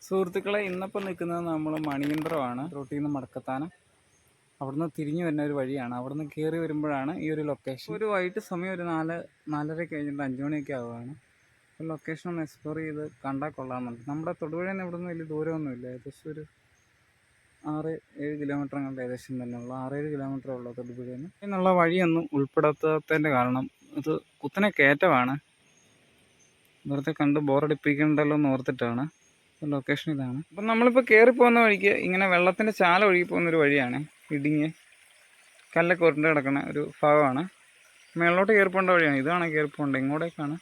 സുഹൃത്തുക്കളെ, ഇന്നിപ്പോൾ നിൽക്കുന്നത് നമ്മൾ മണിയന്ത്രമാണ്. റോട്ടിൽ നിന്ന് മടക്കത്താനം അവിടുന്ന് തിരിഞ്ഞു വരുന്ന ഒരു വഴിയാണ്. അവിടുന്ന് കയറി വരുമ്പോഴാണ് ഈ ഒരു ലൊക്കേഷൻ. ഒരു വൈകിട്ട് സമയം ഒരു 4-4:30 കഴിഞ്ഞിട്ട് 5 മണിയൊക്കെ ആവുകയാണ്. ലൊക്കേഷൻ ഒന്ന് എക്സ്പ്ലോർ ചെയ്ത് കണ്ടാൽ കൊള്ളാമെന്നുണ്ട്. നമ്മുടെ തൊടുപുഴയിൽ നിന്ന് ഇവിടുന്ന് വലിയ ദൂരമൊന്നുമില്ല. ഏകദേശം ഒരു 6-7 കിലോമീറ്റർ അങ്ങോട്ട് ഏകദേശം തന്നെ ഉള്ളൂ. 6-7 കിലോമീറ്റർ ഉള്ളൂ തൊടുപുഴയിൽ നിന്ന്. എന്നുള്ള വഴിയൊന്നും ഉൾപ്പെടുത്താത്തതിൻ്റെ കാരണം ഇത് കുത്തനെ കയറ്റമാണ്. വെറുതെ കണ്ട് ബോറടിപ്പിക്കണ്ടല്ലോ എന്ന് ഓർത്തിട്ടാണ്. ലൊക്കേഷൻ ഇതാണ്. അപ്പം നമ്മളിപ്പോൾ കയറി പോകുന്ന വഴിക്ക് ഇങ്ങനെ വെള്ളത്തിൻ്റെ ചാല ഒഴുകി പോകുന്നൊരു വഴിയാണ്. ഇടിഞ്ഞ് കല്ലൊക്കെ ഉരുണ്ട് കിടക്കുന്ന ഒരു ഭാഗമാണ്. മേളിലോട്ട് കയറി പോകേണ്ട വഴിയാണ്. ഇതാണ് കയറി പോകേണ്ടത്, ഇങ്ങോട്ടേക്കാണ്.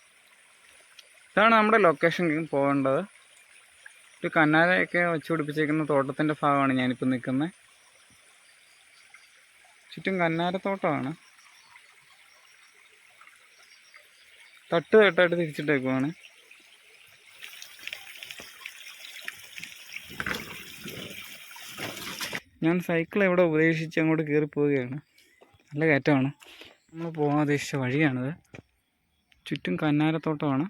ഇതാണ് നമ്മുടെ ലൊക്കേഷൻ പോകേണ്ടത്. ഒരു കന്നാരയൊക്കെ വെച്ച് പിടിപ്പിച്ചേക്കുന്ന തോട്ടത്തിൻ്റെ ഭാഗമാണ് ഞാനിപ്പോൾ നിൽക്കുന്നത്. ചുറ്റും കന്നാരത്തോട്ടമാണ്. തട്ടായിട്ട് തിരിച്ചിട്ടേക്കുവാണ്. ഞാൻ സൈക്കിൾ എവിടെ ഉപദേശിച്ച് അങ്ങോട്ട് കയറി പോവുകയാണ്. നല്ല കയറ്റമാണ്. നമ്മൾ പോകാൻ ഉദ്ദേശിച്ച വഴിയാണിത്. ചുറ്റും കന്നാരത്തോട്ടമാണ്.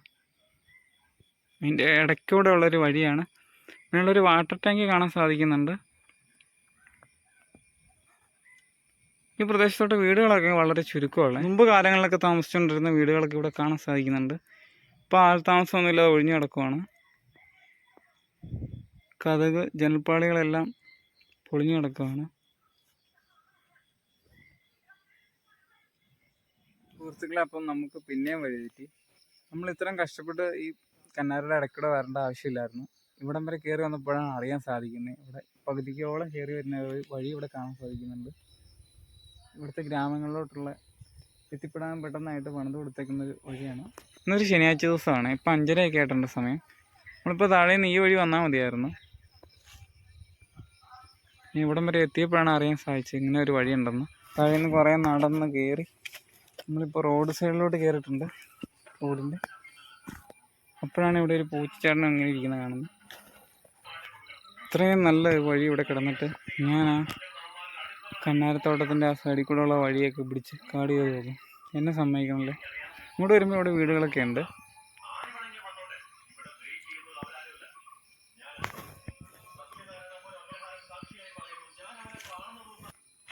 അതിൻ്റെ ഇടയ്ക്കൂടെ ഉള്ളൊരു വഴിയാണ്. അതിനുള്ളൊരു വാട്ടർ ടാങ്ക് കാണാൻ സാധിക്കുന്നുണ്ട്. ഈ പ്രദേശത്തോട്ട് വീടുകളൊക്കെ വളരെ ചുരുക്കമുള്ള, മുമ്പ് കാലങ്ങളിലൊക്കെ താമസിച്ചുകൊണ്ടിരുന്ന വീടുകളൊക്കെ ഇവിടെ കാണാൻ സാധിക്കുന്നുണ്ട്. ഇപ്പോൾ ആൾ താമസമൊന്നുമില്ലാതെ ഒഴിഞ്ഞു കിടക്കുവാണ്. കതക് ജനൽപ്പാളികളെല്ലാം പൊളിഞ്ഞു കിടക്കുകയാണ്. സുഹൃത്തുക്കളെ, അപ്പം നമുക്ക് പിന്നെയും വഴി തെറ്റി. നമ്മൾ ഇത്രയും കഷ്ടപ്പെട്ട് ഈ കന്നാരുടെ ഇടയ്ക്കൂടെ വരേണ്ട ആവശ്യമില്ലായിരുന്നു. ഇവിടം വരെ കയറി വന്നപ്പോഴാണ് അറിയാൻ സാധിക്കുന്നത്. ഇവിടെ പകുതിക്കോളം കയറി വരുന്ന ഒരു വഴി ഇവിടെ കാണാൻ സാധിക്കുന്നുണ്ട്. ഇവിടുത്തെ ഗ്രാമങ്ങളിലോട്ടുള്ള എത്തിപ്പെടാൻ പെട്ടെന്നായിട്ട് പണിത് കൊടുത്തേക്കുന്ന ഒരു വഴിയാണ്. ഇന്നൊരു ശനിയാഴ്ച ദിവസമാണ്. ഇപ്പം 5:30 ആയിട്ടുണ്ട് സമയം. നമ്മളിപ്പോൾ താഴെ നിന്ന് ഈ വഴി വന്നാൽ മതിയായിരുന്നു. ഇവിടം വരെ എത്തിയപ്പോഴാണ് അറിയാൻ സാധിച്ചത് ഇങ്ങനെ ഒരു വഴിയുണ്ടെന്ന്. താഴെ നിന്ന് കുറേ നടന്ന് കയറി നമ്മളിപ്പോൾ റോഡ് സൈഡിലോട്ട് കയറിയിട്ടുണ്ട്. റോഡിൻ്റെ അപ്പോഴാണ് ഇവിടെ ഒരു പൂച്ചച്ചാട്ടൻ അങ്ങനെ ഇരിക്കുന്നത് കാണുന്നത്. ഇത്രയും നല്ല വഴി ഇവിടെ കിടന്നിട്ട് ഞാൻ ആ കന്നാരത്തോട്ടത്തിൻ്റെ ആ സൈഡിൽ കൂടെ ഉള്ള വഴിയൊക്കെ പിടിച്ച് കാട് കയറി പോകും. എന്നെ സമ്മതിക്കണമല്ലേ. ഇങ്ങോട്ട് വരുമ്പോൾ ഇവിടെ വീടുകളൊക്കെ ഉണ്ട്.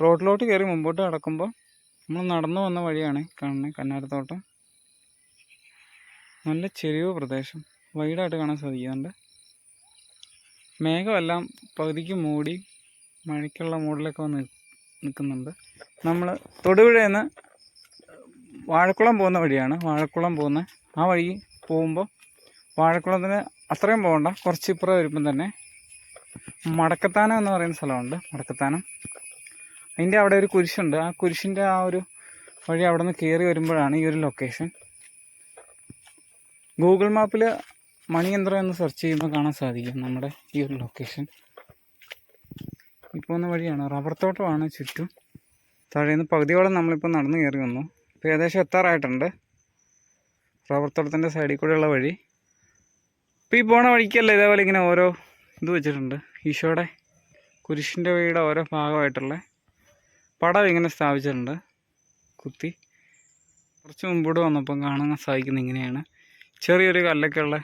റോഡിലോട്ട് കയറി മുമ്പോട്ട് നടക്കുമ്പോൾ നമ്മൾ നടന്നു വന്ന വഴിയാണ് കാണുന്നത്. കന്നാരത്തോട്ടം നല്ല ചെരിവ് പ്രദേശം വൈഡായിട്ട് കാണാൻ സാധിക്കുന്നുണ്ട്. മേഘമെല്ലാം പകുതിക്ക് മൂടി മഴയ്ക്കുള്ള മൂടിലൊക്കെ വന്ന് നിൽക്കുന്നുണ്ട്. നമ്മൾ തൊടുപുഴയിൽ നിന്ന് വാഴക്കുളം പോകുന്ന വഴിയാണ്. വാഴക്കുളം പോകുന്ന ആ വഴി പോകുമ്പോൾ വാഴക്കുളത്തിന് അത്രയും പോകണ്ട, കുറച്ച് ഇപ്പുറം വരുമ്പം തന്നെ മടക്കത്താനം എന്ന് പറയുന്ന സ്ഥലമുണ്ട്. മടക്കത്താനം, അതിൻ്റെ അവിടെ ഒരു കുരിശുണ്ട്. ആ കുരിശിൻ്റെ ആ ഒരു വഴി അവിടെ നിന്ന് കയറി വരുമ്പോഴാണ് ഈ ഒരു ലൊക്കേഷൻ. ഗൂഗിൾ മാപ്പിൽ മണിയന്ത്രം എന്ന് സെർച്ച് ചെയ്യുമ്പോൾ കാണാൻ സാധിക്കും നമ്മുടെ ഈ ഒരു ലൊക്കേഷൻ. ഇപ്പോൾ വന്ന വഴിയാണ്. റബ്ബർ തോട്ടമാണ് ചുറ്റും. താഴേന്ന് പകുതിയോളം നമ്മളിപ്പോൾ നടന്ന് കയറി വന്നു. ഇപ്പോൾ ഏകദേശം എത്താറായിട്ടുണ്ട്. റബ്ബർ തോട്ടത്തിൻ്റെ സൈഡിൽ കൂടെയുള്ള വഴി. ഇപ്പോൾ ഈ പോണ വഴിക്കല്ല ഇതേപോലെ ഇങ്ങനെ ഓരോ ഇത് വെച്ചിട്ടുണ്ട്. ഈശോയുടെ കുരിശിൻ്റെ വഴിയുടെ ഓരോ ഭാഗമായിട്ടുള്ള പടം ഇങ്ങനെ സ്ഥാപിച്ചിട്ടുണ്ട് കുത്തി. കുറച്ച് മുമ്പോട്ട് വന്നപ്പം കാണാൻ സാധിക്കുന്നത് ഇങ്ങനെയാണ്. ചെറിയൊരു കല്ലൊക്കെയുള്ള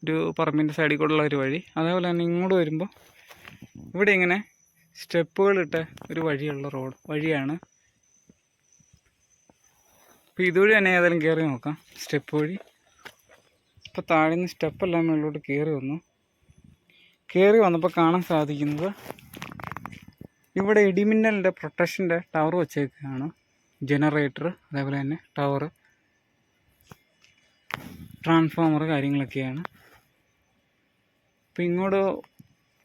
ഒരു പറമ്പിൻ്റെ സൈഡിൽ കൂടെയുള്ള ഒരു വഴി. അതേപോലെ തന്നെ ഇങ്ങോട്ട് വരുമ്പോൾ ഇവിടെ ഇങ്ങനെ സ്റ്റെപ്പുകളിട്ട ഒരു വഴിയുള്ള വഴിയാണ്. അപ്പോൾ ഇതുവഴി തന്നെ ഏതായാലും കയറി നോക്കാം. സ്റ്റെപ്പ് വഴി. ഇപ്പോൾ താഴെ നിന്ന് സ്റ്റെപ്പെല്ലാം മുകളിലോട്ട് കയറി വന്നു. കയറി വന്നപ്പോൾ കാണാൻ സാധിക്കുന്നത് ഇവിടെ ഇടിമിന്നലിൻ്റെ പ്രൊട്ടക്ഷൻ്റെ ടവർ വെച്ചേക്കാണ്. ജനറേറ്റർ, അതേപോലെ തന്നെ ടവർ, ട്രാൻസ്ഫോമർ കാര്യങ്ങളൊക്കെയാണ്. അപ്പോൾ ഇങ്ങോട്ട്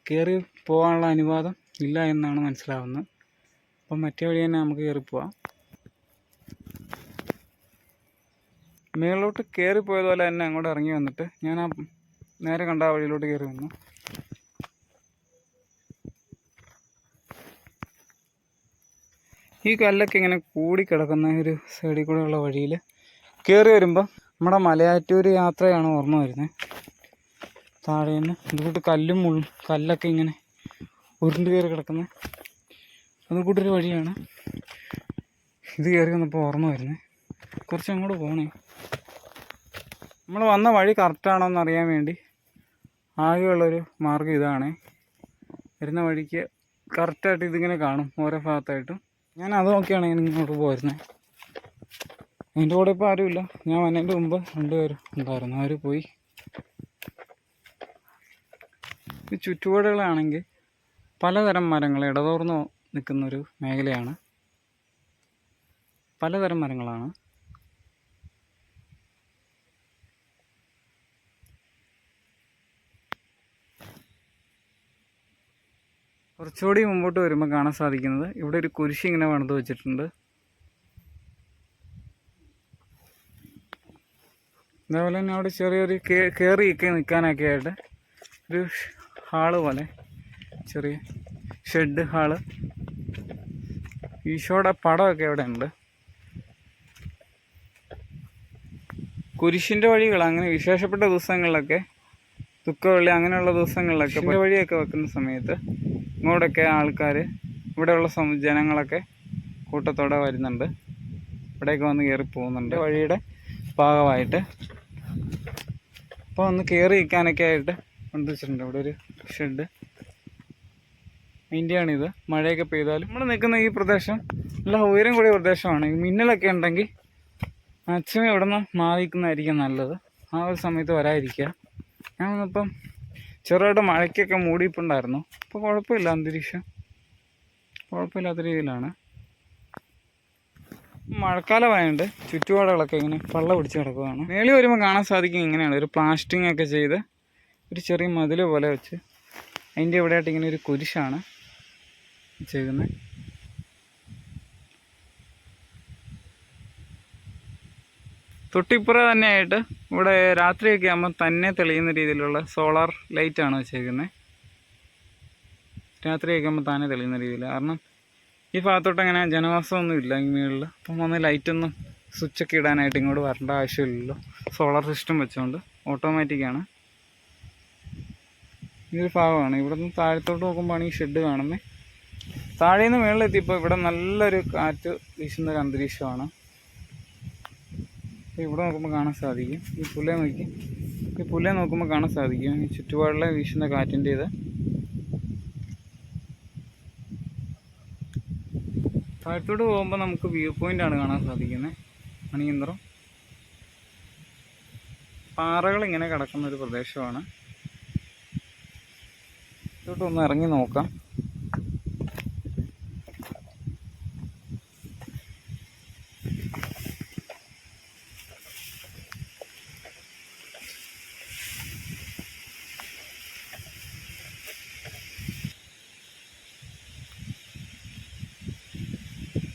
കയറി പോകാനുള്ള അനുവാദം ഇല്ല എന്നാണ് മനസ്സിലാവുന്നത്. അപ്പം മറ്റേ വഴി തന്നെ നമുക്ക് കയറി പോവാം. മേളിലോട്ട് കയറിപ്പോയതുപോലെ തന്നെ അങ്ങോട്ട് ഇറങ്ങി വന്നിട്ട് ഞാൻ ആ നേരെ കണ്ട ആ വഴിയിലോട്ട് കയറി വന്നു. ഈ കല്ലൊക്കെ ഇങ്ങനെ കൂടിക്കിടക്കുന്ന ഒരു സൈഡിൽ കൂടെയുള്ള വഴിയിൽ കയറി വരുമ്പോൾ നമ്മുടെ മലയാറ്റൂർ യാത്രയാണ് ഓർമ്മ വരുന്നത്. താഴെ നിന്ന് ഇതുകൂട്ട് കല്ലൊക്കെ ഇങ്ങനെ ഉരുണ്ട് കയറി കിടക്കുന്ന അതുകൂട്ടൊരു വഴിയാണ്. ഇത് കയറി വന്നപ്പോൾ ഓർമ്മ വരുന്നത്. കുറച്ച് അങ്ങോട്ട് പോകണേ. നമ്മൾ വന്ന വഴി കറക്റ്റാണോ എന്ന് അറിയാൻ വേണ്ടി ആകെയുള്ളൊരു മാർഗ്ഗം ഇതാണ്. വരുന്ന വഴിക്ക് കറക്റ്റായിട്ട് ഇതിങ്ങനെ കാണും ഓരോ ഭാഗത്തായിട്ടും. ഞാൻ അത് നോക്കിയാണ് ഞാൻ ഇങ്ങോട്ട് പോയിരുന്നത്. എൻ്റെ കൂടെ ഇപ്പോൾ ആരുമില്ല. ഞാൻ വന്നതിൻ്റെ മുമ്പ് 2 പേര് ഉണ്ടായിരുന്നു, അവർ പോയി. ഈ ചുറ്റുപാടുകളാണെങ്കിൽ പലതരം മരങ്ങൾ ഇടതോർന്ന് നിൽക്കുന്നൊരു മേഖലയാണ്. പലതരം മരങ്ങളാണ്. കുറച്ചുകൂടി മുമ്പോട്ട് വരുമ്പോൾ കാണാൻ സാധിക്കുന്നത് ഇവിടെ ഒരു കുരിശ് ഇങ്ങനെ പണിത് വെച്ചിട്ടുണ്ട്. അതേപോലെ തന്നെ അവിടെ ചെറിയൊരു കയറിയൊക്കെ നിൽക്കാനൊക്കെ ആയിട്ട് ഒരു ഹാള് പോലെ, ചെറിയ ഷെഡ് ഹാള്. ഈശോയുടെ പടമൊക്കെ അവിടെ ഉണ്ട്. കുരിശിൻ്റെ വഴികൾ അങ്ങനെ വിശേഷപ്പെട്ട ദിവസങ്ങളിലൊക്കെ, ദുഃഖവെള്ളി അങ്ങനെയുള്ള ദിവസങ്ങളിലൊക്കെ വഴിയൊക്കെ വെക്കുന്ന സമയത്ത് ഇങ്ങോട്ടൊക്കെ ആൾക്കാർ, ഇവിടെയുള്ള ജനങ്ങളൊക്കെ കൂട്ടത്തോടെ വരുന്നുണ്ട്. ഇവിടെയൊക്കെ വന്ന് കയറി പോകുന്നുണ്ട് വഴിയുടെ ഭാഗമായിട്ട്. അപ്പോൾ ഒന്ന് കയറി നിൽക്കാനൊക്കെ ആയിട്ട് കൊണ്ടുവച്ചിട്ടുണ്ട്. ഇവിടെ ഒരു ഷെഡ്. അതിൻ്റെയാണിത്. മഴയൊക്കെ പെയ്താലും നമ്മൾ നിൽക്കുന്ന ഈ പ്രദേശം നല്ല ഉയരം കൂടിയ പ്രദേശമാണ്. ഈ മിന്നലൊക്കെ ഉണ്ടെങ്കിൽ മാക്സിമം ഇവിടെ നിന്ന് മാറിക്കുന്നതായിരിക്കും നല്ലത്. ആ ഒരു സമയത്ത് വരാതിരിക്കുക. ഞാൻ വന്നപ്പം ചെറുതായിട്ട് മഴയ്ക്കൊക്കെ മൂടിയിട്ടുണ്ടായിരുന്നു. ഇപ്പോൾ കുഴപ്പമില്ല, അന്തരീക്ഷം കുഴപ്പമില്ലാത്ത രീതിയിലാണ്. മഴക്കാലമായതുകൊണ്ട് ചുറ്റുപാടുകളൊക്കെ ഇങ്ങനെ വെള്ളം പിടിച്ച് കിടക്കുകയാണ്. മേളിൽ വരുമ്പോൾ കാണാൻ സാധിക്കും ഇങ്ങനെയാണ് ഒരു പ്ലാസ്റ്റിംഗ് ഒക്കെ ചെയ്ത് ഒരു ചെറിയ മതിൽ പോലെ വെച്ച് അതിൻ്റെ ഇവിടെയായിട്ട് ഇങ്ങനെ ഒരു കുരിശാണ് ചെയ്യുന്നത്. തൊട്ടിപ്പുറ തന്നെയായിട്ട് ഇവിടെ രാത്രിയൊക്കെ ആകുമ്പോൾ തന്നെ തെളിയുന്ന രീതിയിലുള്ള സോളാർ ലൈറ്റാണ് വെച്ചേക്കുന്നത്. രാത്രിയൊക്കെ ആകുമ്പോൾ തന്നെ തെളിയുന്ന രീതിയിൽ. കാരണം ഈ ഭാഗത്തോട്ട് അങ്ങനെ ജനവാസമൊന്നും ഇല്ല ഈ മുകളിൽ. അപ്പം വന്ന് ലൈറ്റൊന്നും സ്വിച്ചൊക്കെ ഇടാനായിട്ട് ഇങ്ങോട്ട് വരേണ്ട ആവശ്യമില്ലല്ലോ. സോളാർ സിസ്റ്റം വെച്ചുകൊണ്ട് ഓട്ടോമാറ്റിക്കാണ്. ഇതൊരു ഭാഗമാണ്. ഇവിടെ നിന്ന് താഴത്തോട്ട് നോക്കുമ്പോഴാണ് ഈ ഷെഡ് കാണുന്നത്. താഴെ നിന്ന് മുകളിലെത്തിയപ്പോൾ ഇവിടെ നല്ലൊരു കാറ്റ് വീശുന്നൊരു അന്തരീക്ഷമാണ്. ഇവിടെ നോക്കുമ്പോൾ കാണാൻ സാധിക്കും, ഈ പുല്ലെ നോക്കുമ്പോൾ കാണാൻ സാധിക്കും ഈ ചുറ്റുപാടിലെ വീശുന്ന കാറ്റിൻ്റെ ഇത്. താഴത്തോട്ട് പോകുമ്പോൾ നമുക്ക് വ്യൂ പോയിൻ്റാണ് കാണാൻ സാധിക്കുന്നത്. മണിയന്ത്രം പാറകളിങ്ങനെ കിടക്കുന്നൊരു പ്രദേശമാണ്. ഇതോട്ടൊന്ന് ഇറങ്ങി നോക്കാം.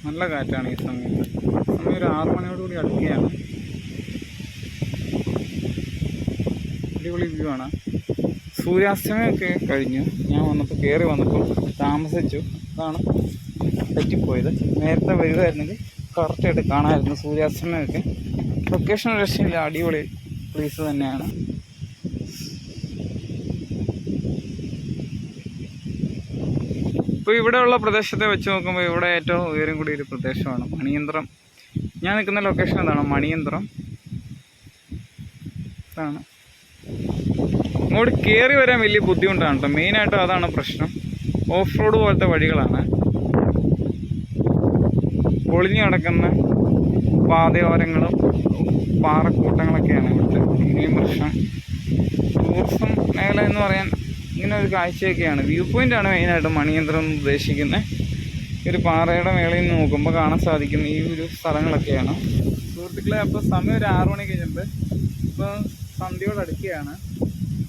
നല്ല കാറ്റാണ് ഈ സമയത്ത്. ഒരു 6 മണിയോടുകൂടി അടുക്കുകയാണ്. അടിപൊളി വ്യൂ ആണ്. സൂര്യാസ്തമയമൊക്കെ കഴിഞ്ഞു. ഞാൻ വന്നപ്പോൾ കയറി വന്നപ്പോൾ താമസിച്ചു, അതാണ് പറ്റിപ്പോയത്. നേരത്തെ വരുമായിരുന്നെങ്കിൽ കറക്റ്റായിട്ട് കാണാമായിരുന്നു സൂര്യാസ്തമയമൊക്കെ. ലൊക്കേഷൻ രക്ഷയില്ല, അടിപൊളി പ്ലേസ് തന്നെയാണ്. ഇപ്പോൾ ഇവിടെയുള്ള പ്രദേശത്തെ വെച്ച് നോക്കുമ്പോൾ ഇവിടെ ഏറ്റവും ഉയരം കൂടിയൊരു പ്രദേശമാണ് മണിയന്ത്രം. ഞാൻ നിൽക്കുന്ന ലൊക്കേഷൻ എന്താണ് മണിയന്ത്രം. ഇതാണ്. അങ്ങോട്ട് കയറി വരാൻ വലിയ ബുദ്ധിമുട്ടാണ് കേട്ടോ. മെയിനായിട്ടും അതാണ് പ്രശ്നം. ഓഫ് റോഡ് പോലത്തെ വഴികളാണ്. പൊളിഞ്ഞു കിടക്കുന്ന പാതയോരങ്ങളും പാറക്കൂട്ടങ്ങളൊക്കെയാണ് ഇവിടുത്തെ ഇനിയും പ്രശ്നം. ടൂറിസം മേഖല എന്ന് പറയാൻ ഇങ്ങനെ ഒരു കാഴ്ചയൊക്കെയാണ്. വ്യൂ പോയിൻ്റാണ് മെയിനായിട്ട് മണിയന്ത്രം എന്ന് ഉദ്ദേശിക്കുന്നത്. ഈ ഒരു പാറയുടെ മേളയിൽ നിന്ന് നോക്കുമ്പോൾ കാണാൻ സാധിക്കുന്ന ഈ ഒരു സ്ഥലങ്ങളൊക്കെയാണ്. സുഹൃത്തുക്കളെ, അപ്പോൾ സമയം ഒരു 6 മണി കഴിഞ്ഞിട്ട് ഇപ്പോൾ സന്ധ്യയോട് അടുക്കുകയാണ്.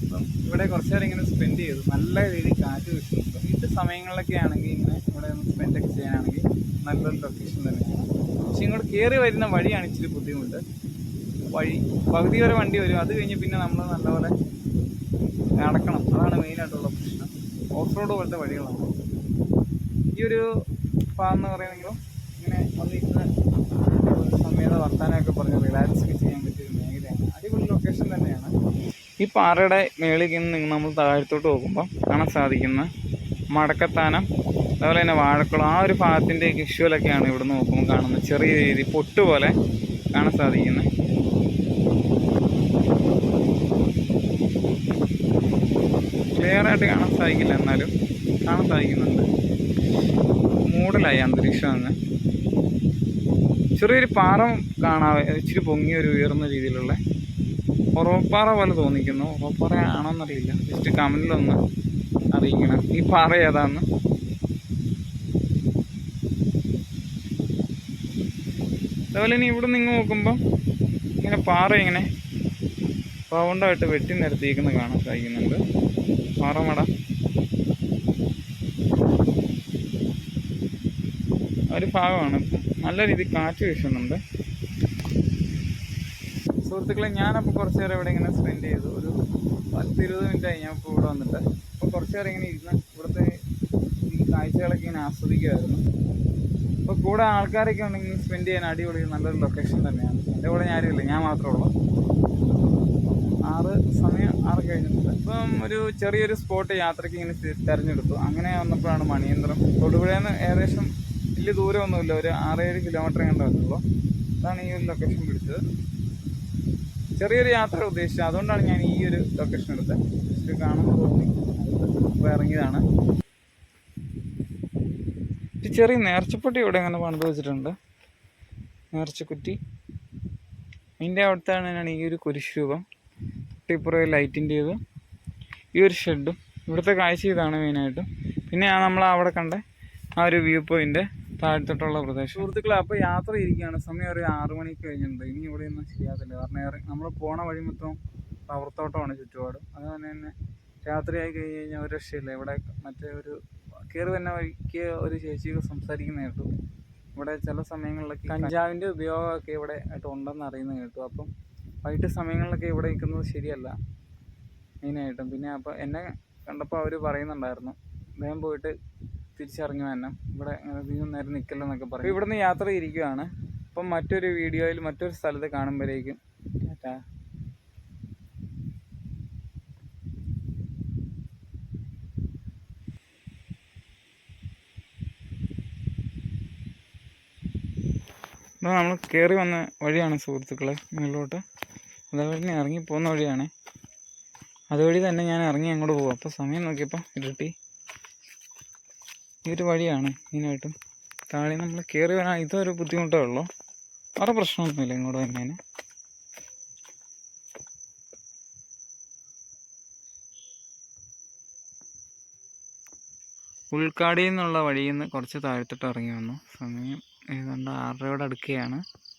അപ്പം ഇവിടെ കുറച്ച് നേരം ഇങ്ങനെ സ്പെൻഡ് ചെയ്തു. നല്ല രീതിയിൽ കാറ്റ് വീശുന്നുണ്ട്. വീട്ട് സമയങ്ങളിലൊക്കെ ആണെങ്കിൽ ഇങ്ങനെ ഇവിടെ ഒന്ന് സ്പെൻഡൊക്കെ ചെയ്യാനാണെങ്കിൽ നല്ലൊരു ലൊക്കേഷൻ തന്നെയാണ്. പക്ഷെ ഇങ്ങോട്ട് കയറി വരുന്ന വഴിയാണ് ഇച്ചിരി ബുദ്ധിമുട്ട്. വഴി പകുതി വരെ വണ്ടി വരും, അത് കഴിഞ്ഞ് പിന്നെ നമ്മൾ നല്ലപോലെ നടക്കണം. അതാണ് മെയിനായിട്ടുള്ള പ്രശ്നം. ഓഫ് റോഡ് പോലത്തെ വഴികളാണ്. ഈ ഒരു ഭാഗം എന്ന് പറയുന്നെങ്കിലും ഇങ്ങനെ വന്നിരുന്ന് സമയത്ത് വർത്താനമൊക്കെ പറഞ്ഞ് റിലാക്സ് ഒക്കെ ചെയ്യാൻ പറ്റിയൊരു മേഖലയാണ്. അടിപൊളി ലൊക്കേഷൻ തന്നെയാണ്. ഈ പാറയുടെ മേളിൽ നിന്ന് നമ്മൾ താഴത്തോട്ട് നോക്കുമ്പോൾ കാണാൻ സാധിക്കുന്ന മടക്കത്താനം, അതുപോലെ തന്നെ വാഴക്കുളം, ആ ഒരു ഭാഗത്തിൻ്റെ വിഷ്വലൊക്കെയാണ് ഇവിടെ നോക്കുമ്പോൾ കാണുന്നത്. ചെറിയ രീതി പൊട്ട് പോലെ കാണാൻ സാധിക്കുന്നത്. ക്ലിയർ ആയിട്ട് കാണാൻ സാധിക്കില്ല, എന്നാലും കാണാൻ സാധിക്കുന്നുണ്ട്. മൂടലായി അന്തരീക്ഷം അങ്ങ്. ചെറിയൊരു പാറ കാണാതെ ഇച്ചിരി പൊങ്ങി ഒരു ഉയർന്ന രീതിയിലുള്ള ഉറവപ്പാറ പോലെ തോന്നിക്കുന്നു. ഉറവപ്പാറ ആണോന്നറിയില്ല, ജസ്റ്റ് കമന്റിലൊന്ന് അറിയിക്കണം ഈ പാറ ഏതാന്ന്. അതുപോലെ ഇനി ഇവിടെ നിന്ന് നോക്കുമ്പം ഇങ്ങനെ പാറ ഇങ്ങനെ റൗണ്ടായിട്ട് വെട്ടി നിരത്തിയിരിക്കുന്നത് കാണാൻ സാധിക്കുന്നുണ്ട്. പാറമട ഒരു ഭാഗമാണ്. നല്ല രീതിയിൽ കാറ്റ് വീശുന്നുണ്ട്. സുഹൃത്തുക്കളെ, ഞാനപ്പോൾ കുറച്ച് നേരം ഇവിടെ ഇങ്ങനെ സ്പെൻഡ് ചെയ്തു. ഒരു 10-20 മിനിറ്റായി ഞാൻ ഇപ്പോൾ ഇവിടെ വന്നിട്ട്. അപ്പോൾ കുറച്ച് നേരം ഇങ്ങനെ ഇരുന്ന് ഇവിടുത്തെ ഈ കാഴ്ചകളൊക്കെ ഇങ്ങനെ ആസ്വദിക്കുമായിരുന്നു. അപ്പോൾ കൂടെ ആൾക്കാരൊക്കെ ഉണ്ടെങ്കിൽ സ്പെൻഡ് ചെയ്യാൻ അടിപൊളി നല്ലൊരു ലൊക്കേഷൻ തന്നെയാണ്. എൻ്റെ കൂടെ ഞാനുമില്ല, ഞാൻ മാത്രമേ ഉള്ളൂ. 6 കഴിഞ്ഞിട്ടുണ്ട്. ഇപ്പം ഒരു ചെറിയൊരു സ്പോട്ട് യാത്രയ്ക്ക് ഇങ്ങനെ തിരഞ്ഞെടുത്തു. അങ്ങനെ വന്നപ്പോഴാണ് മണിയന്ത്രം. തൊടുപുഴയിൽ നിന്ന് ഏകദേശം വലിയ ദൂരമൊന്നുമില്ല, ഒരു 6-7 കിലോമീറ്റർ കണ്ടേ വന്നുള്ളൂ. അതാണ് ഈ ഒരു ലൊക്കേഷൻ പിടിച്ചത്. ചെറിയൊരു യാത്ര ഉദ്ദേശിച്ചത്, അതുകൊണ്ടാണ് ഞാൻ ഈ ഒരു ലൊക്കേഷൻ എടുത്തത്. ജസ്റ്റ് കാണുമ്പോൾ തോന്നി അപ്പോൾ ഇറങ്ങിയതാണ്. ഒരു ചെറിയ നേർച്ചപ്പെട്ടി ഇവിടെ ഇങ്ങനെ പണിത് വെച്ചിട്ടുണ്ട്, നേർച്ചക്കുറ്റി. അതിൻ്റെ അവിടുത്താണ് ഈ ഒരു കുരിശ് രൂപം. തൊട്ടിപ്പുറേ ലൈറ്റിൻ്റേത് ഈ ഒരു ഷെഡും. ഇവിടുത്തെ കാഴ്ച ഇതാണ് മെയിനായിട്ടും. പിന്നെ നമ്മൾ അവിടെ കണ്ട ആ ഒരു വ്യൂ പോയിൻ്റ് താഴത്തോട്ടുള്ള പ്രദേശം. സുഹൃത്തുക്കളെ, അപ്പോൾ യാത്ര ഇരിക്കുകയാണ്. സമയം ഒരു 6 മണിക്ക് കഴിഞ്ഞിട്ടുണ്ട്. ഇനി ഇവിടെ ഒന്നും ശരിയാകത്തില്ല, കാരണം നമ്മൾ പോണ വഴി മൊത്തം റബ്ബർത്തോട്ടമാണ് ചുറ്റുപാടും. അതുപോലെ തന്നെ രാത്രിയായി കഴിഞ്ഞ് കഴിഞ്ഞാൽ ഒരു രക്ഷയില്ല. ഇവിടെ മറ്റേ ഒരു കയറി തന്നെ വഴിക്ക് ഒരു ചേച്ചിയൊക്കെ സംസാരിക്കുന്ന കേട്ടു. ഇവിടെ ചില സമയങ്ങളിലൊക്കെ കഞ്ചാവിൻ്റെ ഉപയോഗമൊക്കെ ഇവിടെ ആയിട്ട് ഉണ്ടെന്ന് അറിയുന്നത് കേട്ടു. അപ്പം വൈകിട്ട് സമയങ്ങളിലൊക്കെ ഇവിടെ നിൽക്കുന്നത് ശരിയല്ല മെയിനായിട്ടും. പിന്നെ അപ്പോൾ എന്നെ കണ്ടപ്പോൾ അവർ പറയുന്നുണ്ടായിരുന്നു, വേഗം പോയിട്ട് തിരിച്ചറിഞ്ഞു തന്നെ ഇവിടെ അധികം നേരം നിൽക്കില്ലെന്നൊക്കെ പറയും. അപ്പോൾ ഇവിടുന്ന് യാത്ര ഇരിക്കുകയാണ്. അപ്പം മറ്റൊരു വീഡിയോയിൽ മറ്റൊരു സ്ഥലത്ത് കാണുമ്പോഴേക്കും ടാറ്റാ. അപ്പോൾ നമ്മൾ കയറി വന്ന വഴിയാണ് സുഹൃത്തുക്കളെ മുകളിലോട്ട്. അതേപോലെ തന്നെ ഇറങ്ങി പോകുന്ന വഴിയാണ്. അതുവഴി തന്നെ ഞാൻ ഇറങ്ങി അങ്ങോട്ട് പോകും. അപ്പോൾ സമയം നോക്കിയപ്പോൾ ഇരുട്ടി. ഈ ഒരു വഴിയാണ് മെയിനായിട്ടും. താഴെ നമ്മൾ കയറി വരാൻ ഇതൊരു ബുദ്ധിമുട്ടേ ഉള്ളൂ, വേറെ പ്രശ്നമൊന്നുമില്ല ഇങ്ങോട്ട് വരുന്നതിന്. ഉൾക്കാടിയിൽ നിന്നുള്ള വഴിയിൽ നിന്ന് കുറച്ച് താഴത്തോട്ട് ഇറങ്ങി വന്നു. സമയം ഏതാണ്ട് 6:30 അടുക്കുകയാണ്.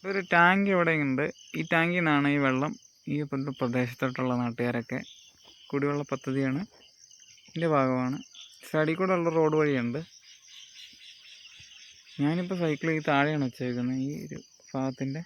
ഒരു ടാങ്ക് ഇവിടെ ഉണ്ട്. ഈ ടാങ്കിൽ നിന്നാണ് ഈ വെള്ളം ഈ പ്രദേശത്തോട്ടുള്ള നാട്ടുകാരൊക്കെ കുടിവെള്ള പദ്ധതിയാണ് ഇതിൻ്റെ ഭാഗമാണ്. സൈഡിൽ കൂടെ ഉള്ള റോഡ് വഴിയുണ്ട്. ഞാനിപ്പോൾ സൈക്കിൾ ഈ താഴെയാണ് വെച്ചേക്കുന്നത്, ഈ ഒരു ഭാഗത്തിൻ്റെ